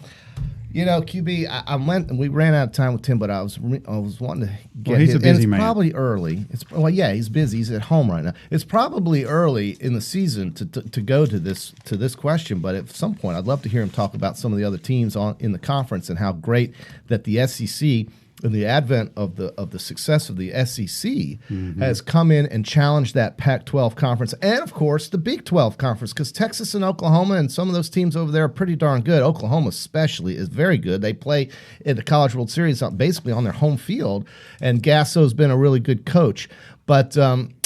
You know, QB, I went and we ran out of time with Tim, but I was wanting to get. Well, he's his, a busy and it's man. Probably early. He's busy. He's at home right now. It's probably early in the season to go to this question, but at some point, I'd love to hear him talk about some of the other teams in the conference and how great that the SEC. And the advent of the success of the SEC has come in and challenged that Pac-12 conference and, of course, the Big 12 conference because Texas and Oklahoma and some of those teams over there are pretty darn good. Oklahoma especially is very good. They play in the College World Series basically on their home field, and Gasso's been a really good coach. But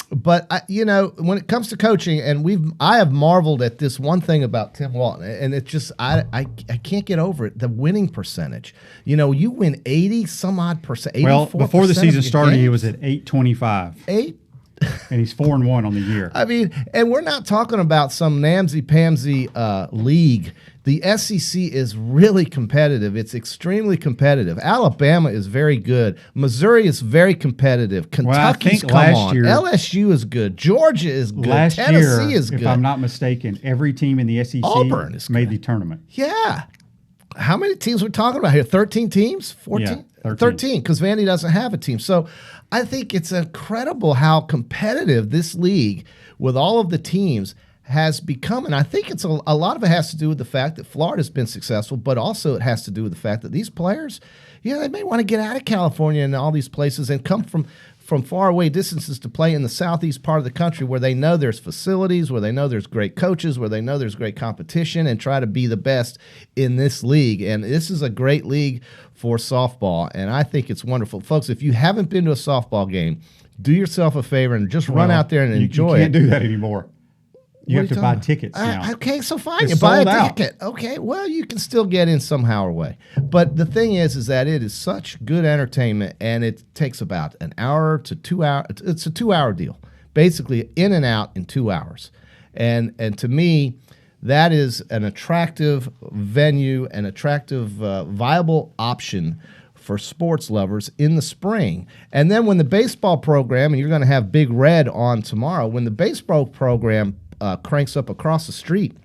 when it comes to coaching, and I have marveled at this one thing about Tim Walton, and it just I can't get over it. The winning percentage. You win 80 some odd percent. Well, before the season started, he was at 825. 8. And he's 4-1 on the year. I mean, and we're not talking about some namsy-pamsy league. The SEC is really competitive. It's extremely competitive. Alabama is very good. Missouri is very competitive. Kentucky's last year, LSU is good. Georgia is good. Tennessee is good. If I'm not mistaken, every team in the SEC Auburn is made good. the tournament. Yeah. How many teams are we talking about here? 13 teams? 14? Yeah, 13, because Vandy doesn't have a team. So I think it's incredible how competitive this league with all of the teams has become. And I think it's a lot of it has to do with the fact that Florida's been successful, but also it has to do with the fact that these players, they may want to get out of California and all these places and come from far away distances to play in the southeast part of the country where they know there's facilities, where they know there's great coaches, where they know there's great competition, and try to be the best in this league. And this is a great league for softball, and I think it's wonderful. Folks, if you haven't been to a softball game, do yourself a favor and just run out there and enjoy it. You can't do that anymore. You have to buy about? tickets now. Okay, so fine. It's You buy a sold out. ticket. Okay, well, you can still get in somehow or way. But the thing is that it is such good entertainment, and it takes about an hour to 2 hours. It's a 2-hour deal, basically in and out in 2 hours. And to me, that is an attractive venue, an attractive, viable option for sports lovers in the spring. And then when the baseball program, and you're going to have Big Red on tomorrow, when the baseball program cranks up across the street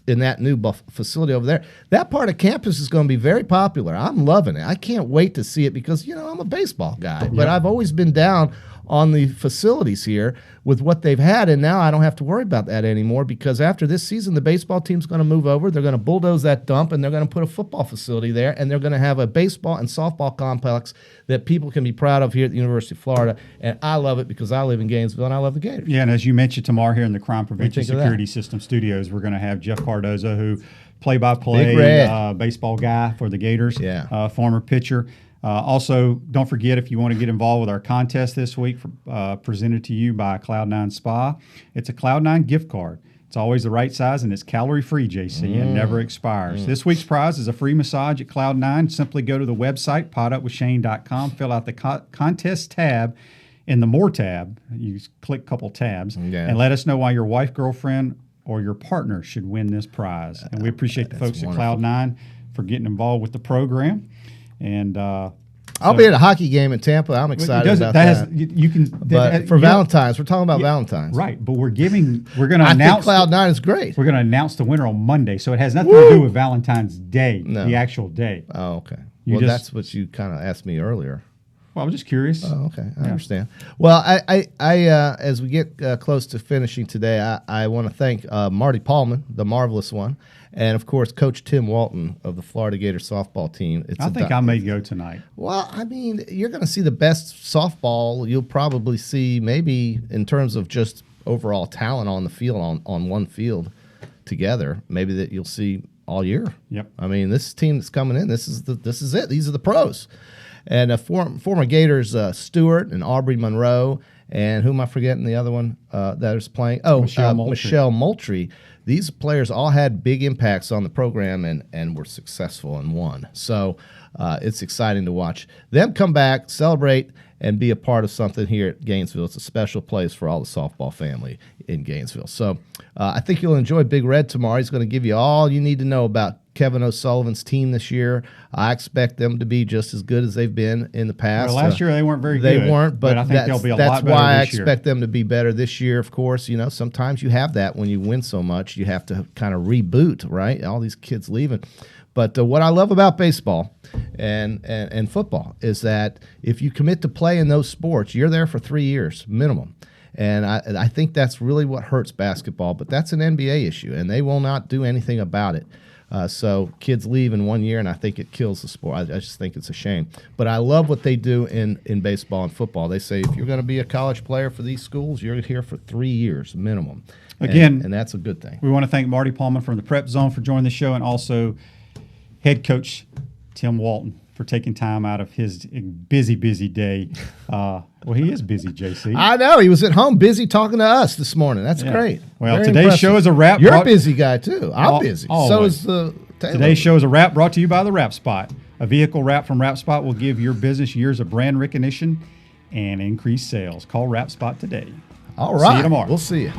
in that new facility over there, that part of campus is going to be very popular. I'm loving it. I can't wait to see it because, I'm a baseball guy, but I've always been down on the facilities here with what they've had, and now I don't have to worry about that anymore because after this season, the baseball team's going to move over. They're going to bulldoze that dump, and they're going to put a football facility there, and they're going to have a baseball and softball complex that people can be proud of here at the University of Florida, and I love it because I live in Gainesville, and I love the Gators. Yeah, and as you mentioned tomorrow here in the Crime Prevention think of Security that? System Studios, we're going to have Jeff Cardozo, who Big play-by-play Red. baseball guy for the Gators, Yeah. Former pitcher. Also, don't forget, if you want to get involved with our contest this week, presented to you by Cloud9 Spa, it's a Cloud9 gift card. It's always the right size, and it's calorie-free, JC, and never expires. This week's prize is a free massage at Cloud9. Simply go to the website, podupwithshane.com, fill out the contest tab. In the More tab, you click a couple tabs, and let us know why your wife, girlfriend, or your partner should win this prize. And we appreciate the folks at Cloud9 for getting involved with the program. And I'll be at a hockey game in Tampa. I'm excited about that. You can, But for Valentine's, we're talking about Valentine's. right? But we're going to I announce. think Cloud9 is great. We're going to announce the winner on Monday, so it has nothing to do with Valentine's Day, No. the actual day. Oh, okay. You That's what you kind of asked me earlier. Well, I was just curious. Oh, okay. I understand. Well, I as we get close to finishing today, I want to thank Marty Pallman, the marvelous one, and of course Coach Tim Walton of the Florida Gator softball team. I think I may go tonight. Well, I mean, you're going to see the best softball you'll probably see, maybe in terms of just overall talent on the field, on one field together, maybe that you'll see all year. Yep. I mean, this team that's coming in, this is it. These are the pros. And former Gators Stewart and Aubrey Monroe, and who am I forgetting the other one that is playing? Oh, Michelle Moultrie. These players all had big impacts on the program and were successful and won. So it's exciting to watch them come back, celebrate, and be a part of something here at Gainesville. It's a special place for all the softball family in Gainesville. So I think you'll enjoy Big Red tomorrow. He's going to give you all you need to know about Kevin O'Sullivan's team this year. I expect them to be just as good as they've been in the past. Well, last year they weren't very good. They weren't, but I think they'll be a lot that's better why I this year. expect them to be better this year. Of course, sometimes you have that when you win so much, you have to kind of reboot, right? All these kids leaving. But what I love about baseball and football is that if you commit to play in those sports, you're there for 3 years minimum. And I think that's really what hurts basketball. But that's an NBA issue, and they will not do anything about it. So kids leave in 1 year, and I think it kills the sport. I just think it's a shame. But I love what they do in baseball and football. They say if you're going to be a college player for these schools, you're here for 3 years minimum. Again, and that's a good thing. We want to thank Marty Pallman from the Prep Zone for joining the show, and also head coach Tim Walton for taking time out of his busy day. Well, he is busy, JC. I know. He was at home busy talking to us this morning. That's great. Well, Very today's impressive. show is a wrap. You're a busy guy, too. I'm busy. Always. So is the Taylor. Today's show is a wrap brought to you by the Wrap Spot. A vehicle wrap from Wrap Spot will give your business years of brand recognition and increased sales. Call Wrap Spot today. All right. See you tomorrow. We'll see you.